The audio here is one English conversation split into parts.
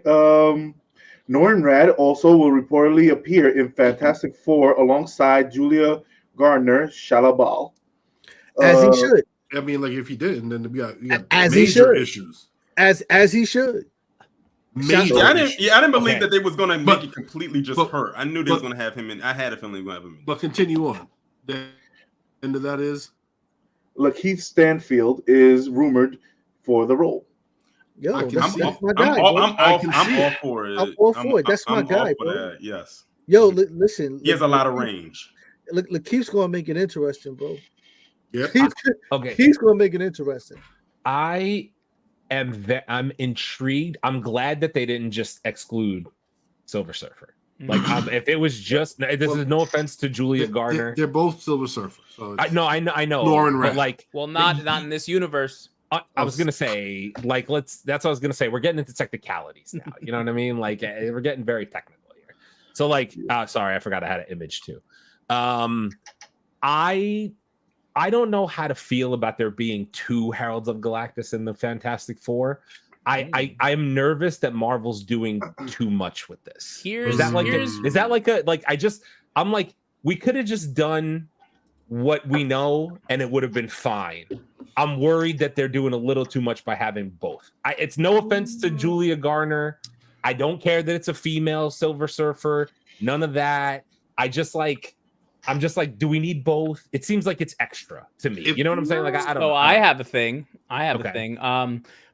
Norrin Rad also will reportedly appear in Fantastic Four alongside Julia Garner, Shalla-Bal. As he should. I mean, like if he didn't, then you got as he major should. issues. As he should. Major I issues. didn't believe that they was going to make it completely just her. I knew they was going to have him in. I had a feeling they were going to have him in. But continue on. The end of that is Lakeith Stanfield is rumored for the role. Yo, I can that's see it. my guy. I'm all for it. I'm all for it. That's my guy, bro. That. Yes. Yo, listen. He has a lot of range. Lakeith's going to make it interesting, bro. yeah. He's going to make it interesting. I'm intrigued. I'm glad that they didn't just exclude Silver Surfer. Like, if it was just this is no offense to Julia Garner. They're both Silver Surfers. So I know. Norrin Rad. But like, well, not in this universe. I was gonna say, like, that's what I was gonna say. We're getting into technicalities now. You know what I mean? Like, we're getting very technical here. So, like, sorry, I forgot I had an image too. I don't know how to feel about there being two Heralds of Galactus in the Fantastic Four. I'm nervous that Marvel's doing too much with this. I'm like, we could have just done what we know and it would have been fine. I'm worried that they're doing a little too much by having both. It's no offense to Julia Garner. I don't care that it's a female Silver Surfer. None of that. I'm just like, do we need both? It seems like it's extra to me. You know what I'm saying? Like, I don't know. I have a thing. A thing.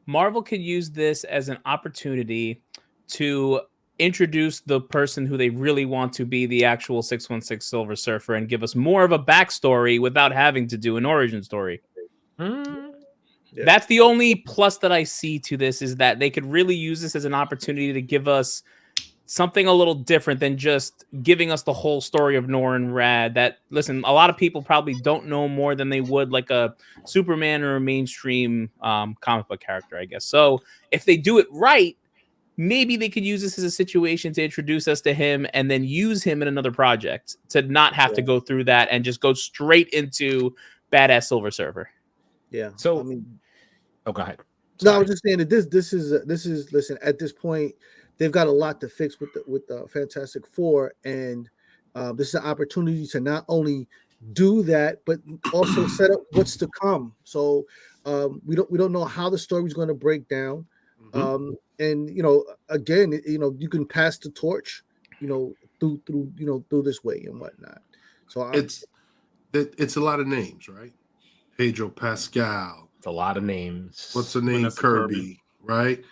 Marvel could use this as an opportunity to introduce the person who they really want to be the actual 616 Silver Surfer and give us more of a backstory without having to do an origin story. Yeah. That's the only plus that I see to this, is that they could really use this as an opportunity to give us something a little different than just giving us the whole story of Norrin Rad. That, listen, a lot of people probably don't know more than they would like a Superman or a mainstream comic book character, I guess. So if they do it right, maybe they could use this as a situation to introduce us to him and then use him in another project to not have to go through that and just go straight into badass Silver Surfer. Yeah. So, I mean, go ahead. No, I was just saying that this is listen, at this point they've got a lot to fix with the Fantastic Four, and this is an opportunity to not only do that but also set up what's to come. So we don't know how the story's going to break down. And again, you can pass the torch, through this way and whatnot. So it's a lot of names, right? Pedro Pascal. It's a lot of names. What's her name? Kirby, right?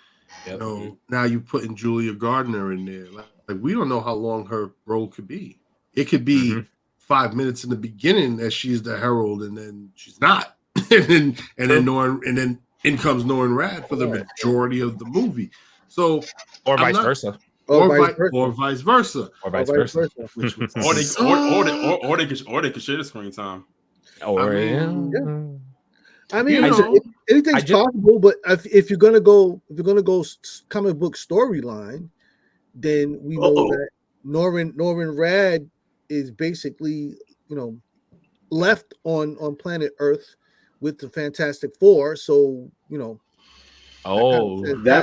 Yep. Now you putting Julia Gardner in there. Like, we don't know how long her role could be. It could be 5 minutes in the beginning that she's the Herald, and then she's not, and then in comes Norrin Rad for the majority of the movie. So, or vice versa. Or vice versa. Or they could share the screen time. Anything's possible. But if you're gonna go comic book storyline, then we know that Norrin Rad is basically left on planet Earth with the Fantastic Four. So that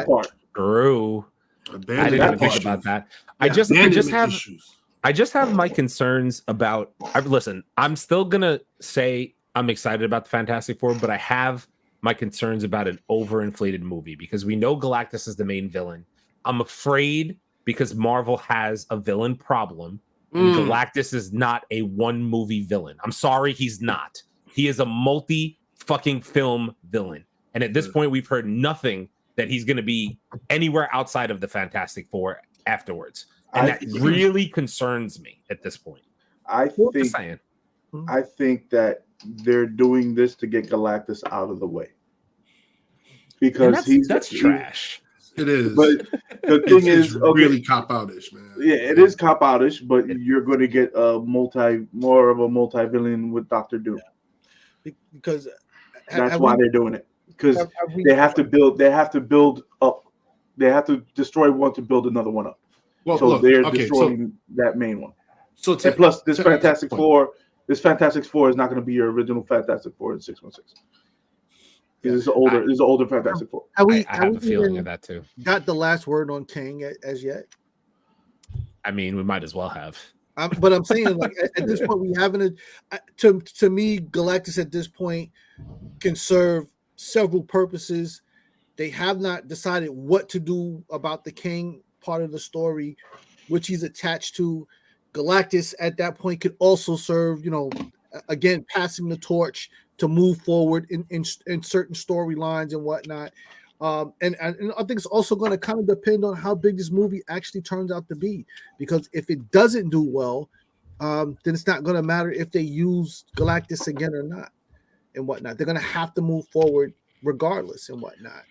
part. True. I didn't even think about that. I just have my concerns about. Listen, I'm still gonna say I'm excited about the Fantastic Four, but I have my concerns about an overinflated movie because we know Galactus is the main villain. I'm afraid because Marvel has a villain problem. And Galactus is not a one movie villain. I'm sorry, he's not. He is a multi-fucking film villain. And at this point, we've heard nothing that he's going to be anywhere outside of the Fantastic Four afterwards. And that really concerns me at this point. I think that they're doing this to get Galactus out of the way. Because that's trash. It is. But the thing is really cop-outish, man. Yeah, it is cop-outish, but you're going to get more of a multi-villain with Dr. Doom. Because that's why they're doing it. Because they have to build up. They have to destroy one to build another one up. Well, so they're destroying that main one. And plus, this Fantastic Four is not going to be your original Fantastic Four in 616. This is an older Fantastic Four. I have a feeling of that too. Got the last word on Kang as yet? I mean, we might as well have. But I'm saying, like, at this point, we haven't. To me, Galactus at this point can serve several purposes. They have not decided what to do about the Kang part of the story, which he's attached to. Galactus at that point could also serve, again, passing the torch to move forward in certain storylines and whatnot. And I think it's also going to kind of depend on how big this movie actually turns out to be, because if it doesn't do well, then it's not going to matter if they use Galactus again or not and whatnot. They're going to have to move forward regardless and whatnot.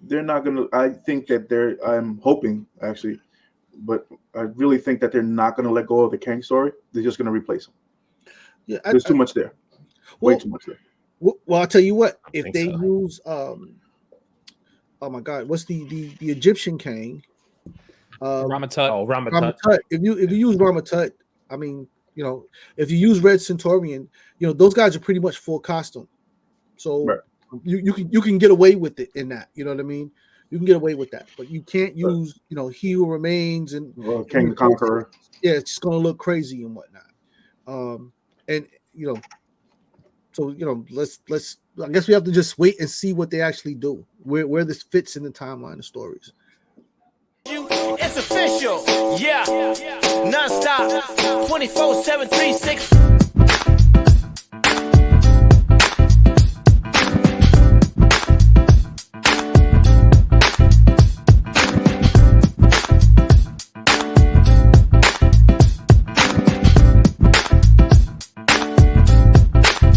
They're not going to. I think that I'm hoping actually, but I really think that they're not going to let go of the Kang story. They're just going to replace him. Yeah, there's too much there. Way too much there. Well, I'll tell you what. If they use, oh my God, what's the Egyptian Kang? Ramatut. Oh, Ramatut. If you use Ramatut, I mean, if you use Red Centaurian, those guys are pretty much full costume. So right. you can get away with it in that. You know what I mean? You can get away with that, but you can't use He Who Remains and King the Conqueror. Yeah, it's just gonna look crazy and whatnot. And so let's. I guess we have to just wait and see what they actually do, where this fits in the timeline of stories. It's official, yeah, non-stop, 24/7, 365.